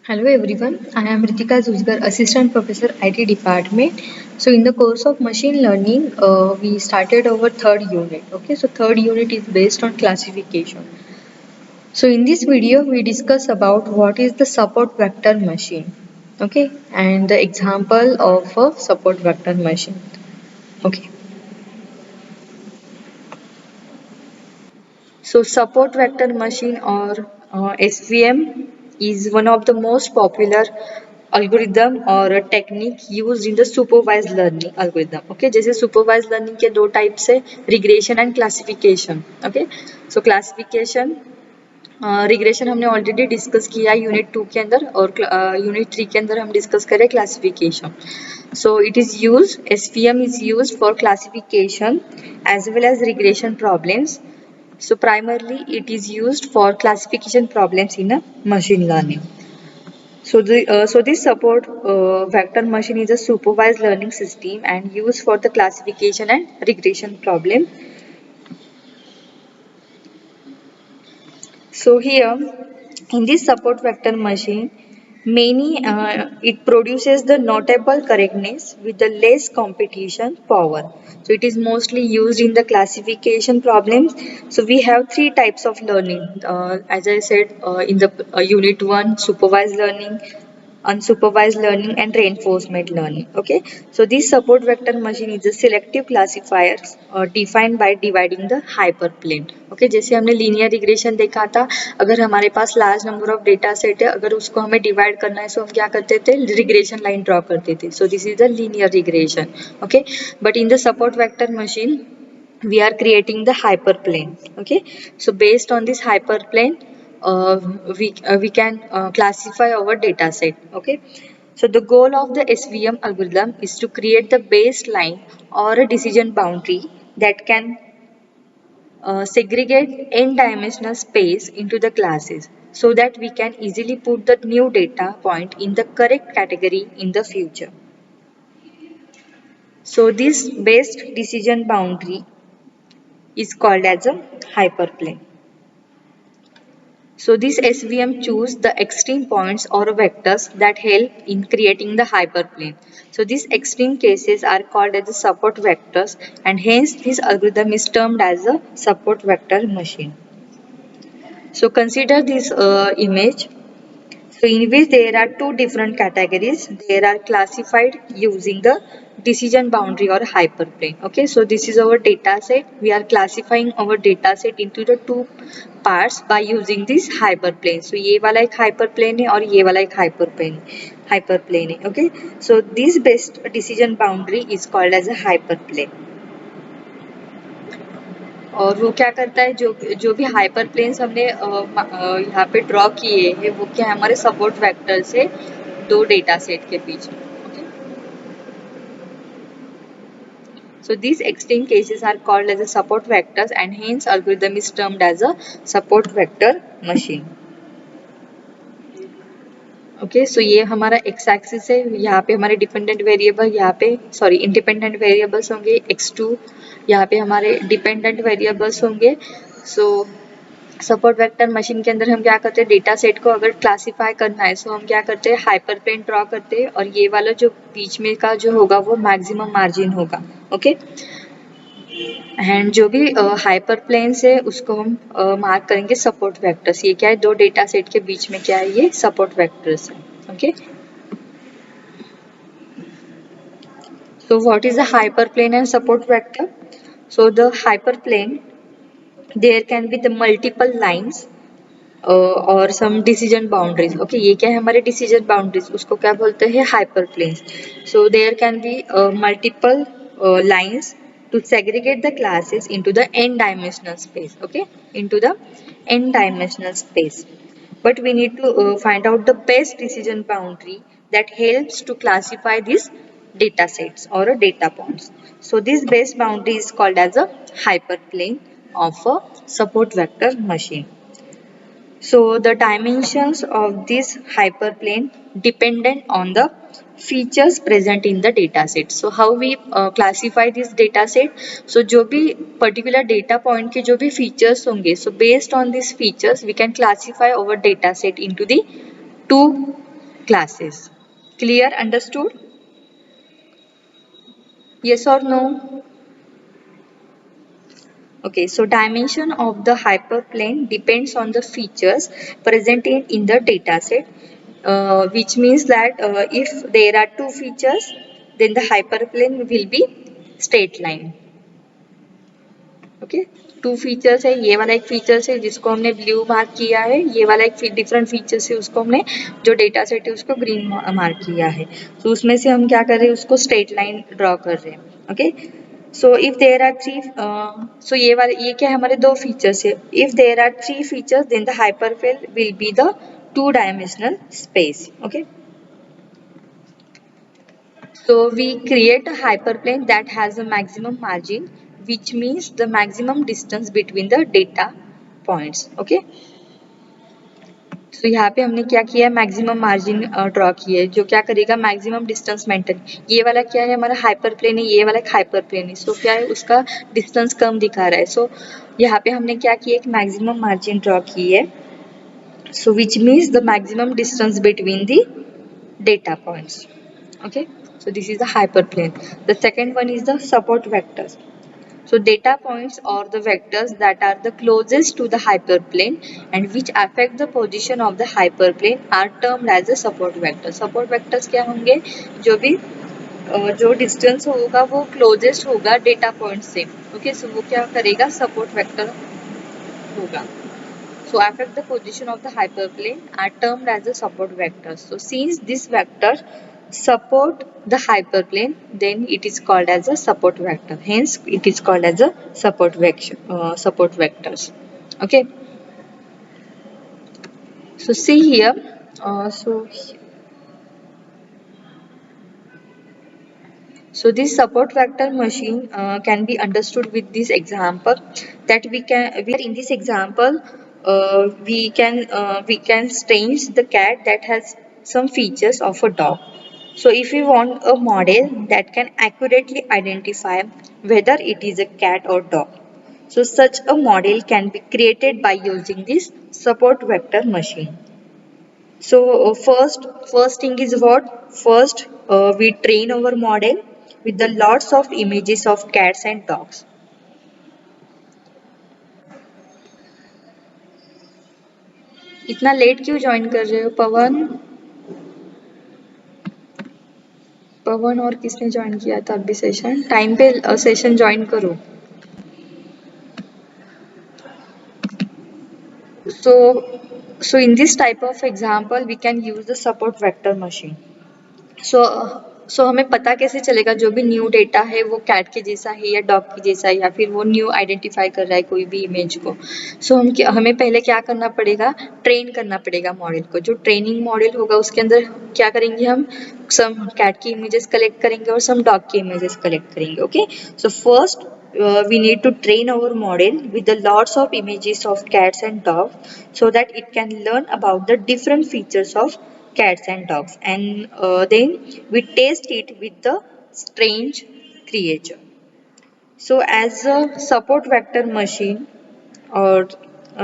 Hello everyone, I am Ritika Zujgar, Assistant Professor IT Department. So in the course of machine learning, we started our third unit. Okay, so third unit is based on classification. So in this video, we discuss about what is the support vector machine. Okay, and the example of a support vector machine. Okay, so support vector machine or SVM is one of the most popular algorithm or a technique used in the supervised learning algorithm. Okay, जैसे supervised learning के दो types है, regression and classification. Okay, so classification regression हमने already discuss किया है unit 2 के अंदर और यूनिट 3 के अंदर हम डिस्कस करें classification. So it is use SVM is use for classification as well as regression problems. So primarily it is used for classification problems in a machine learning. So this support vector machine is a supervised learning system and used for the classification and regression problem. So here in this support vector machine, it produces the notable correctness with the less competition power. So it is mostly used in the classification problems. So we have three types of learning. As I said in the unit 1, supervised learning, unsupervised learning and reinforcement learning. Okay, so this support vector machine is a selective classifier defined by dividing the hyperplane. Okay, जैसे हमने linear regression देखा था, अगर हमारे पास large number of data set है, अगर उसको हमें डिवाइड करना है, तो हम क्या करते थे, रिग्रेशन लाइन ड्रॉ करते थे. So this is the linear regression. Okay, but in the support vector machine we are creating the hyperplane. Okay, so based on this hyperplane uh, we can classify our data set. Okay, so the goal of the SVM algorithm is to create the baseline or a decision boundary that can segregate n-dimensional space into the classes so that we can easily put the new data point in the correct category in the future. So this based decision boundary is called as a hyperplane. So this SVM choose the extreme points or vectors that help in creating the hyperplane. So these extreme cases are called as the support vectors and hence this algorithm is termed as a support vector machine. So consider this image. So in which there are two different categories. They are classified using the decision boundary or hyperplane. Okay, so this is our data set. We are classifying our data set into the two parts by using this hyperplane. So ये वाला एक hyperplane है और ये वाला एक hyperplane है. Okay, so this best decision boundary is called as a hyperplane. और वो क्या करता है, जो जो भी हाइपर प्लेन्स हमने यहाँ पे ड्रॉ किए हैं वो क्या है, हमारे सपोर्ट वेक्टर से दो डेटा सेट के बीच में. So these extreme cases are called as a support vectors and hence algorithm is termed as a support vector machine. Okay, so ये हमारा एक्स एक्सिस है, यहाँ पे हमारे डिपेंडेंट वेरिएबल, यहाँ पे सॉरी इंडिपेंडेंट वेरिएबल्स होंगे x2, यहाँ पे हमारे डिपेंडेंट वेरिएबल्स होंगे. सो सपोर्ट वेक्टर मशीन के अंदर हम क्या करते हैं, डेटा सेट को अगर क्लासीफाई करना है तो हम क्या करते हैं, हाइपर प्लेन ड्रॉ करते हैं और ये वाला जो बीच में का जो होगा वो मैक्सिमम मार्जिन होगा. ओके, एंड जो भी हाइपर प्लेन्स है उसको हम मार्क करेंगे सपोर्ट वेक्टर्स. ये क्या है, दो डेटा सेट के बीच में क्या है, ये सपोर्ट वेक्टर्स है. Okay, so what is a hyperplane and support vector? So the hyperplane, there can be the multiple lines और some decision boundaries. Okay, ये क्या है, हमारे decision boundaries, उसको क्या बोलते हैं, hyperplanes. So there can be multiple lines to segregate the classes into the n-dimensional space. Okay, into the n-dimensional space. But we need to find out the best decision boundary that helps to classify these data sets or data points. So this best boundary is called as a hyperplane of a support vector machine. So the dimensions of this hyperplane dependent on the features present in the data set. So how we classify this data set? So जो भी particular data point के जो भी features होंगे, so based on these features we can classify our data set into the two classes. Clear? Understood? Yes or no? Okay, so dimension of the hyperplane depends on the features present in the dataset, which means that if there are two features, then the hyperplane will be straight line. Okay, two features है, ये वाला एक features है जिसको हमने blue mark किया है, ये वाला एक डिफरेंट फीचर्स है उसको हमने जो डेटा सेट है उसको ग्रीन मार्क किया है. तो उसमें से हम क्या कर रहे हैं, उसको स्ट्रेट लाइन ड्रॉ कर रहे हैं. Okay, so if there are three, so ये वाले ये क्या है, हमारे दो फीचर्स है. If there are three features then the hyperplane will be the two dimensional space. Okay, so we create a hyperplane that has a maximum margin, which means the maximum distance between the data points. Okay. तो यहाँ पे हमने क्या किया है, maximum margin draw किया है जो क्या करेगा, मैक्सिमम डिस्टेंस मेंटेन. ये वाला क्या है, हमारा हाइपर प्लेन है, ये वाला एक हाइपर प्लेन है. सो क्या है, उसका डिस्टेंस कम दिखा रहा है. सो यहाँ पे हमने क्या किया, एक मैक्सिमम मार्जिन ड्रॉ की है. So which means the maximum distance between the data points. Okay, so this is the hyperplane. The second one is the support vectors. So data points or the vectors that are the closest to the hyperplane and which affect the position of the hyperplane are termed as the support vector. Support vectors क्या होंगे, जो भी जो distance होगा वो closest होगा data point से. Okay, सो वो क्या करेगा, सपोर्ट वेक्टर होगा. So affect the position of the hyperplane are termed as the support vectors. So since this vector support the hyperplane, then it is called as a support vector. Hence, it is called as a support vector. Support vectors. Okay. So see here. So this support vector machine can be understood with this example that we in this example we can change the cat that has some features of a dog. So if we want a model that can accurately identify whether it is a cat or dog, so such a model can be created by using this support vector machine. So first thing is what? First, we train our model with the lots of images of cats and dogs. इतना late क्यों join कर रहे हो पवन? पवन और किसने join किया था अभी सेशन? टाइम पे सेशन ज्वाइन करो. So in this type of example we can use the support vector machine. सो हमें पता कैसे चलेगा जो भी न्यू डेटा है वो कैट के जैसा है या डॉग के जैसा है या फिर वो न्यू आइडेंटिफाई कर रहा है कोई भी इमेज को. सो हमें पहले क्या करना पड़ेगा, ट्रेन करना पड़ेगा मॉडल को. जो ट्रेनिंग मॉडल होगा उसके अंदर क्या करेंगे, हम सम कैट की इमेजेस कलेक्ट करेंगे और सम डॉग की इमेजेस कलेक्ट करेंगे. Okay, so first we need to train our model with the lots of images of cats and dogs so that it can learn about the different features of cats and dogs, and then we test it with the strange creature. So as a support vector machine or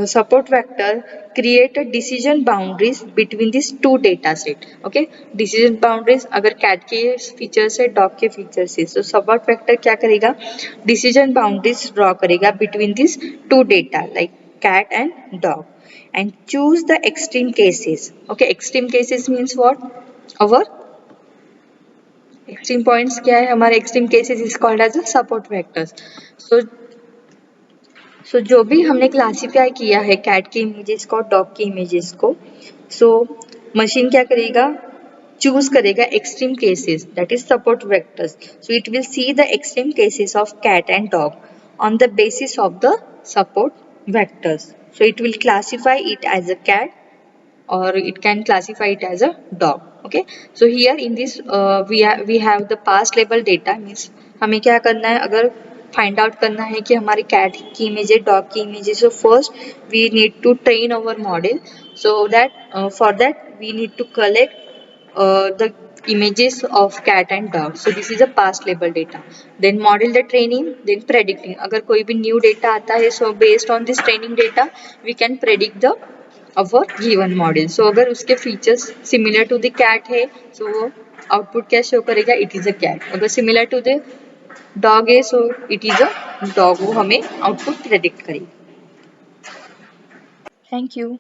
support vector create a decision boundaries between these two data set. Okay, decision boundaries अगर cat के features है dog के features है, so support vector क्या करेगा, decision boundaries draw करेगा between these two data like cat and dog and choose the extreme cases. Okay, extreme cases means what? Our extreme points क्या है, हमारे extreme cases is called as a support vectors. सो जो भी हमने classify किया है cat के images को और डॉग के इमेजेस को, सो मशीन क्या करेगा, चूज करेगा extreme cases that is support vectors. So it will see the extreme cases of cat and dog on the basis of the support vectors. So it will classify it as a cat or it can classify it as a dog. Okay, so here in this we have the past level data. means हमें क्या करना है, अगर find out करना है कि हमारी cat की इमेज है डॉग की इमेज है, so first we need to train our model. So that for that we need to collect the images of cat and dog. So this is a past level data. Then model the training, then predicting. अगर कोई भी new data आता है, so based on this training data we can predict the of a given model. So अगर उसके features similar to the cat है so वो output क्या शो करेगा, इट इज अ कैट। अगर सिमिलर टू द डॉग है so it is a dog, वो हमें आउटपुट प्रेडिक्ट करेगी। Thank you.